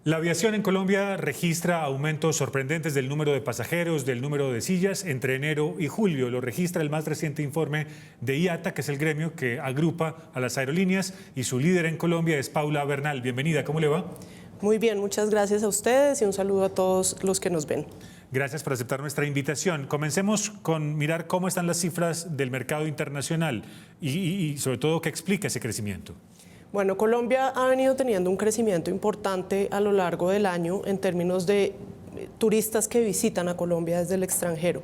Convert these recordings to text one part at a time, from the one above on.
La aviación en Colombia registra aumentos sorprendentes del número de pasajeros, del número de sillas entre enero y julio. Lo registra el más reciente informe de IATA, que es el gremio que agrupa a las aerolíneas, y su líder en Colombia es Paula Bernal. Bienvenida, ¿cómo le va? Muy bien, muchas gracias a ustedes y un saludo a todos los que nos ven. Gracias por aceptar nuestra invitación. Comencemos con mirar cómo están las cifras del mercado internacional y sobre todo qué explica ese crecimiento. Bueno, Colombia ha venido teniendo un crecimiento importante a lo largo del año en términos de turistas que visitan a Colombia desde el extranjero.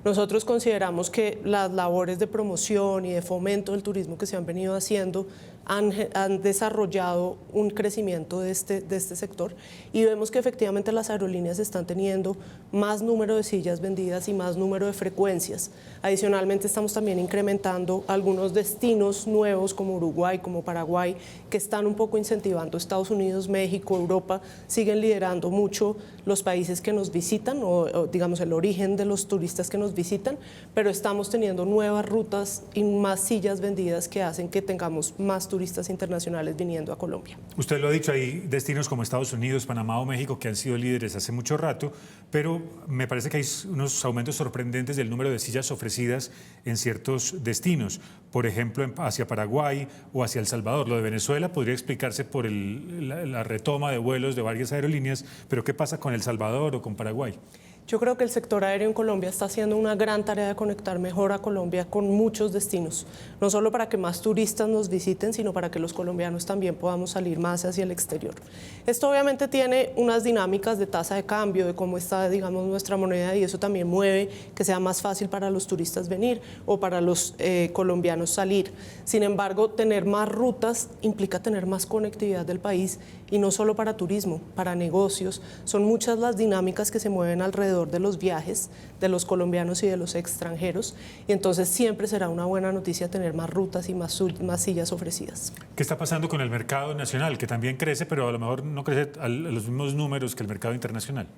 Nosotros consideramos que las labores de promoción y de fomento del turismo que se han venido haciendo han desarrollado un crecimiento de este sector y vemos que efectivamente las aerolíneas están teniendo más número de sillas vendidas y más número de frecuencias. Adicionalmente estamos también incrementando algunos destinos nuevos como Uruguay, como Paraguay, que están un poco incentivando. Estados Unidos, México, Europa siguen liderando mucho los países que nos visitan o digamos el origen de los turistas que nos visitan, pero estamos teniendo nuevas rutas y más sillas vendidas que hacen que tengamos más turistas internacionales viniendo a Colombia. Usted lo ha dicho, hay destinos como Estados Unidos, Panamá o México que han sido líderes hace mucho rato, pero me parece que hay unos aumentos sorprendentes del número de sillas ofrecidas en ciertos destinos, por ejemplo hacia Paraguay o hacia El Salvador. Lo de Venezuela podría explicarse por la retoma de vuelos de varias aerolíneas, pero ¿qué pasa con El Salvador o con Paraguay? Yo creo que el sector aéreo en Colombia está haciendo una gran tarea de conectar mejor a Colombia con muchos destinos, no solo para que más turistas nos visiten, sino para que los colombianos también podamos salir más hacia el exterior. Esto obviamente tiene unas dinámicas de tasa de cambio, de cómo está, digamos, nuestra moneda, y eso también mueve que sea más fácil para los turistas venir o para los colombianos salir. Sin embargo, tener más rutas implica tener más conectividad del país, y no solo para turismo, para negocios. Son muchas las dinámicas que se mueven alrededor de los viajes de los colombianos y de los extranjeros, y entonces siempre será una buena noticia tener más rutas y más sillas ofrecidas. ¿Qué está pasando con el mercado nacional, que también crece, pero a lo mejor no crece a los mismos números que el mercado internacional?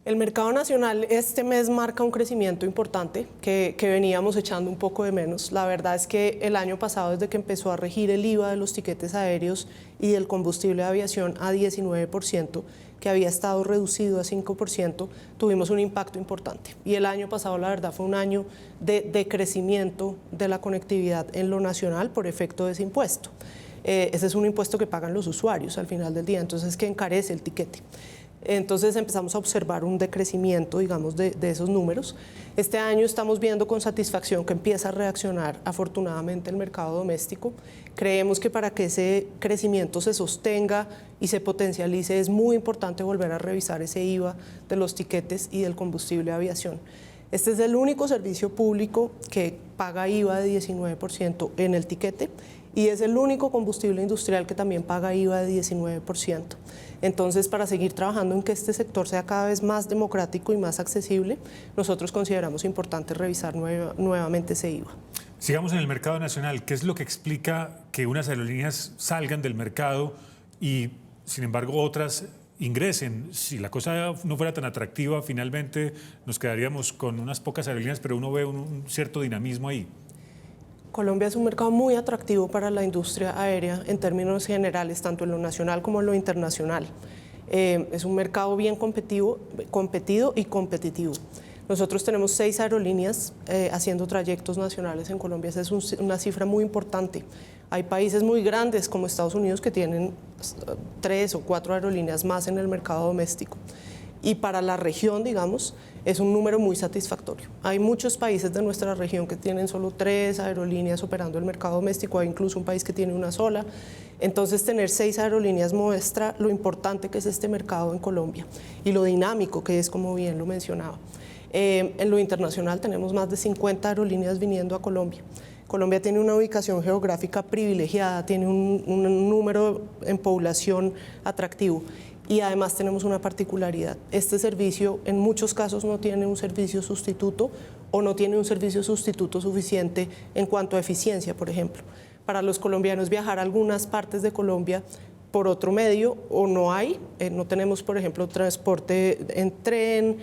El mercado nacional este mes marca un crecimiento importante que veníamos echando un poco de menos. La verdad es que el año pasado, desde que empezó a regir el IVA de los tiquetes aéreos y del combustible de aviación a 19%, que había estado reducido a 5%, tuvimos un impacto importante. Y el año pasado, la verdad, fue un año de crecimiento de la conectividad en lo nacional por efecto de ese impuesto. Ese es un impuesto que pagan los usuarios al final del día, entonces que encarece el tiquete. Entonces empezamos a observar un decrecimiento, digamos, de esos números. Este año estamos viendo con satisfacción que empieza a reaccionar afortunadamente el mercado doméstico. Creemos que para que ese crecimiento se sostenga y se potencialice es muy importante volver a revisar ese IVA de los tiquetes y del combustible de aviación. Este es el único servicio público que paga IVA de 19% en el tiquete, y es el único combustible industrial que también paga IVA de 19%. Entonces, para seguir trabajando en que este sector sea cada vez más democrático y más accesible, nosotros consideramos importante revisar nuevamente ese IVA. Sigamos en el mercado nacional. ¿Qué es lo que explica que unas aerolíneas salgan del mercado y, sin embargo, otras ingresen? Si la cosa no fuera tan atractiva, finalmente nos quedaríamos con unas pocas aerolíneas, pero uno ve un cierto dinamismo ahí. Colombia es un mercado muy atractivo para la industria aérea en términos generales, tanto en lo nacional como en lo internacional. Es un mercado bien competido y competitivo. Nosotros tenemos 6 aerolíneas haciendo trayectos nacionales en Colombia. Esa es una cifra muy importante. Hay países muy grandes como Estados Unidos que tienen 3 o 4 aerolíneas más en el mercado doméstico. Y para la región, digamos, es un número muy satisfactorio. Hay muchos países de nuestra región que tienen solo 3 aerolíneas operando el mercado doméstico, hay incluso un país que tiene una sola. Entonces, tener 6 aerolíneas muestra lo importante que es este mercado en Colombia y lo dinámico que es, como bien lo mencionaba. En lo internacional tenemos más de 50 aerolíneas viniendo a Colombia. Colombia tiene una ubicación geográfica privilegiada, tiene un número en población atractivo. Y además tenemos una particularidad. Este servicio en muchos casos no tiene un servicio sustituto o no tiene un servicio sustituto suficiente en cuanto a eficiencia, por ejemplo. Para los colombianos viajar a algunas partes de Colombia por otro medio o no hay. No tenemos, por ejemplo, transporte en tren,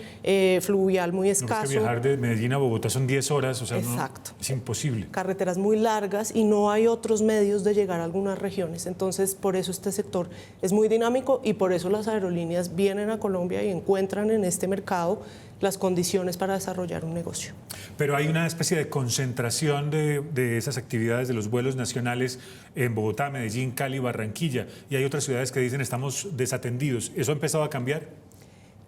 fluvial muy escaso. No, es que viajar de Medellín a Bogotá son 10 horas, o sea, Exacto. Es imposible. Carreteras muy largas y no hay otros medios de llegar a algunas regiones. Entonces, por eso este sector es muy dinámico y por eso las aerolíneas vienen a Colombia y encuentran en este mercado las condiciones para desarrollar un negocio. Pero hay una especie de concentración de esas actividades de los vuelos nacionales en Bogotá, Medellín, Cali, Barranquilla, y hay otras ciudades que dicen estamos desatendidos. ¿Eso ha empezado a cambiar?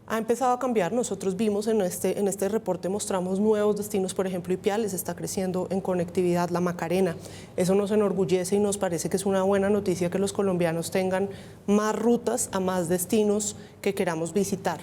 Ha empezado a cambiar. Nosotros vimos en este reporte, mostramos nuevos destinos, por ejemplo, Ipiales está creciendo en conectividad, La Macarena. Eso nos enorgullece y nos parece que es una buena noticia que los colombianos tengan más rutas a más destinos que queramos visitar.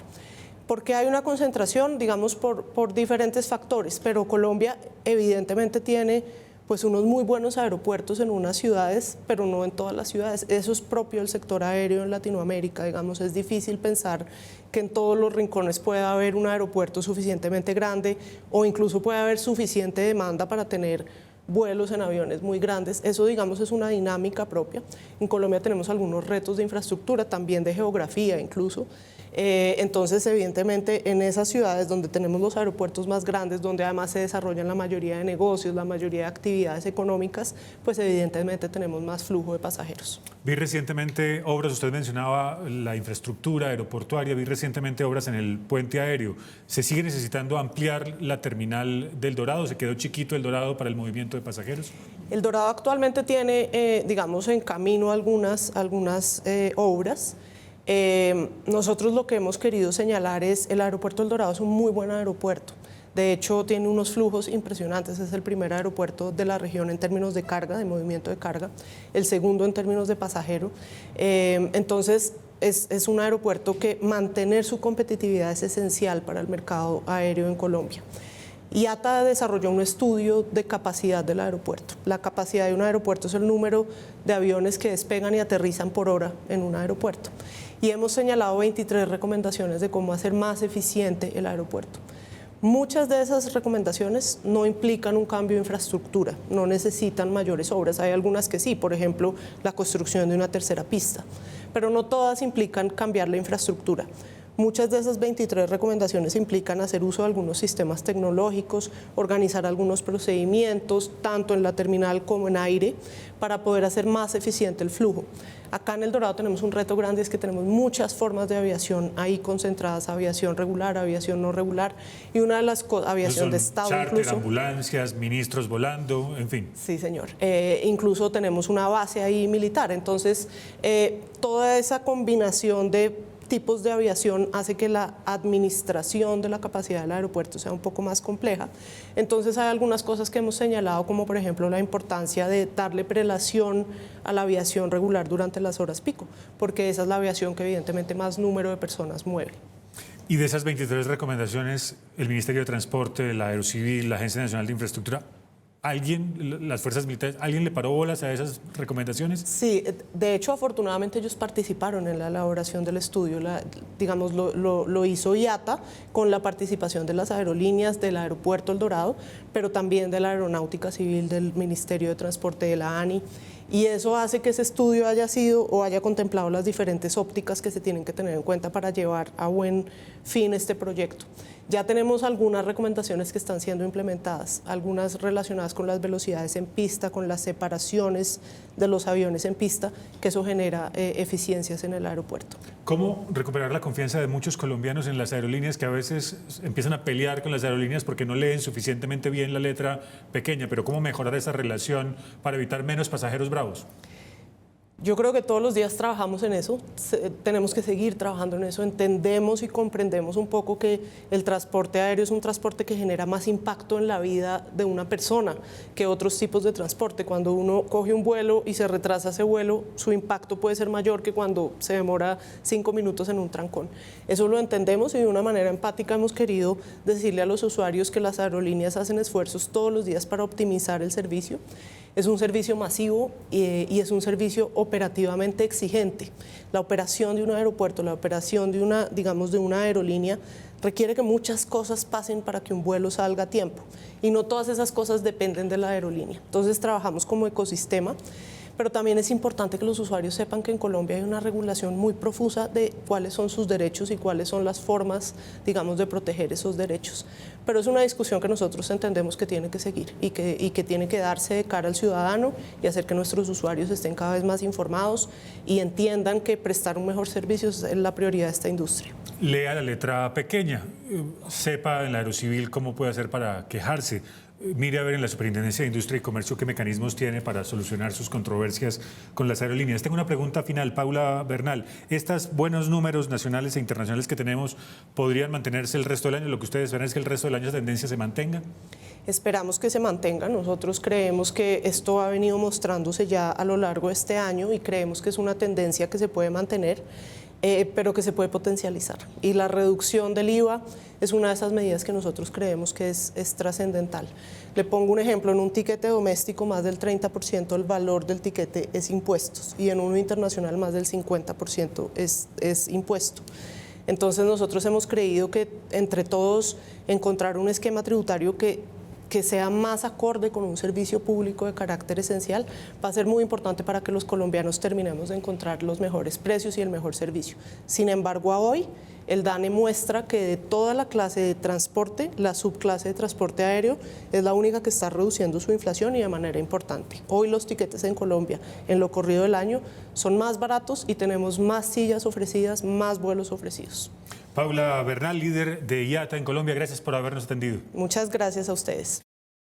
Porque hay una concentración, digamos, por diferentes factores, pero Colombia evidentemente tiene pues unos muy buenos aeropuertos en unas ciudades, pero no en todas las ciudades. Eso es propio del sector aéreo en Latinoamérica, digamos, es difícil pensar que en todos los rincones pueda haber un aeropuerto suficientemente grande o incluso pueda haber suficiente demanda para tener vuelos en aviones muy grandes. Eso, digamos, es una dinámica propia. En Colombia tenemos algunos retos de infraestructura, también de geografía incluso. Entonces, evidentemente, en esas ciudades donde tenemos los aeropuertos más grandes, donde además se desarrollan la mayoría de negocios, la mayoría de actividades económicas, pues evidentemente tenemos más flujo de pasajeros. Vi recientemente obras, usted mencionaba la infraestructura aeroportuaria, vi recientemente obras en el puente aéreo. ¿Se sigue necesitando ampliar la terminal del Dorado? ¿Se quedó chiquito el Dorado para el movimiento de pasajeros? El Dorado actualmente tiene, digamos, en camino algunas obras. Nosotros lo que hemos querido señalar es el aeropuerto del Dorado es un muy buen aeropuerto. De hecho, tiene unos flujos impresionantes. Es el primer aeropuerto de la región en términos de carga, de movimiento de carga, el segundo en términos de pasajero. Entonces, es un aeropuerto que mantener su competitividad es esencial para el mercado aéreo en Colombia. IATA desarrolló un estudio de capacidad del aeropuerto. La capacidad de un aeropuerto es el número de aviones que despegan y aterrizan por hora en un aeropuerto. Y hemos señalado 23 recomendaciones de cómo hacer más eficiente el aeropuerto. Muchas de esas recomendaciones no implican un cambio de infraestructura, no necesitan mayores obras. Hay algunas que sí, por ejemplo, la construcción de una tercera pista, pero no todas implican cambiar la infraestructura. Muchas de esas 23 recomendaciones implican hacer uso de algunos sistemas tecnológicos, organizar algunos procedimientos, tanto en la terminal como en aire, para poder hacer más eficiente el flujo. Acá en El Dorado tenemos un reto grande, es que tenemos muchas formas de aviación ahí concentradas, aviación regular, aviación no regular, y una de las cosas, aviación de Estado charter, incluso. ambulancias, ministros volando, en fin. Sí, señor. Incluso tenemos una base ahí militar, entonces toda esa combinación de tipos de aviación hace que la administración de la capacidad del aeropuerto sea un poco más compleja. Entonces hay algunas cosas que hemos señalado, como por ejemplo la importancia de darle prelación a la aviación regular durante las horas pico, porque esa es la aviación que evidentemente más número de personas mueve. Y de esas 23 recomendaciones, el Ministerio de Transporte, la Aerocivil, la Agencia Nacional de Infraestructura, las fuerzas militares, ¿alguien le paró bolas a esas recomendaciones? Sí, de hecho, afortunadamente ellos participaron en la elaboración del estudio, digamos, lo hizo IATA con la participación de las aerolíneas del aeropuerto El Dorado, pero también de la Aeronáutica Civil, del Ministerio de Transporte, de la ANI, y eso hace que ese estudio haya sido o haya contemplado las diferentes ópticas que se tienen que tener en cuenta para llevar a buen fin este proyecto. Ya tenemos algunas recomendaciones que están siendo implementadas, algunas relacionadas con las velocidades en pista, con las separaciones de los aviones en pista, que eso genera eficiencias en el aeropuerto. ¿Cómo recuperar la confianza de muchos colombianos en las aerolíneas que a veces empiezan a pelear con las aerolíneas porque no leen suficientemente bien la letra pequeña? Pero ¿cómo mejorar esa relación para evitar menos pasajeros bravos? Yo creo que todos los días trabajamos en eso, tenemos que seguir trabajando en eso, entendemos y comprendemos un poco que el transporte aéreo es un transporte que genera más impacto en la vida de una persona que otros tipos de transporte. Cuando uno coge un vuelo y se retrasa ese vuelo, su impacto puede ser mayor que cuando se demora 5 minutos en un trancón. Eso lo entendemos y de una manera empática hemos querido decirle a los usuarios que las aerolíneas hacen esfuerzos todos los días para optimizar el servicio. Es un servicio masivo y es un servicio operativamente exigente. La operación de un aeropuerto, la operación de una aerolínea requiere que muchas cosas pasen para que un vuelo salga a tiempo y no todas esas cosas dependen de la aerolínea. Entonces trabajamos como ecosistema, pero también es importante que los usuarios sepan que en Colombia hay una regulación muy profusa de cuáles son sus derechos y cuáles son las formas, digamos, de proteger esos derechos. Pero es una discusión que nosotros entendemos que tiene que seguir y que tiene que darse de cara al ciudadano y hacer que nuestros usuarios estén cada vez más informados y entiendan que prestar un mejor servicio es la prioridad de esta industria. Lea la letra pequeña, sepa en la Aerocivil cómo puede hacer para quejarse. Mire a ver en la Superintendencia de Industria y Comercio qué mecanismos tiene para solucionar sus controversias con las aerolíneas. Tengo una pregunta final, Paula Bernal. ¿Estos buenos números nacionales e internacionales que tenemos podrían mantenerse el resto del año? ¿Lo que ustedes ven es que el resto del año esa tendencia se mantenga? Esperamos que se mantenga. Nosotros creemos que esto ha venido mostrándose ya a lo largo de este año y creemos que es una tendencia que se puede mantener, pero que se puede potencializar. Y la reducción del IVA es una de esas medidas que nosotros creemos que es trascendental. Le pongo un ejemplo, en un tiquete doméstico más del 30% del valor del tiquete es impuestos y en uno internacional más del 50% es impuesto. Entonces nosotros hemos creído que entre todos encontrar un esquema tributario que sea más acorde con un servicio público de carácter esencial va a ser muy importante para que los colombianos terminemos de encontrar los mejores precios y el mejor servicio. Sin embargo, a hoy el DANE muestra que de toda la clase de transporte, la subclase de transporte aéreo es la única que está reduciendo su inflación y de manera importante. Hoy los tiquetes en Colombia, en lo corrido del año, son más baratos y tenemos más sillas ofrecidas, más vuelos ofrecidos. Paula Bernal, líder de IATA en Colombia, gracias por habernos atendido. Muchas gracias a ustedes.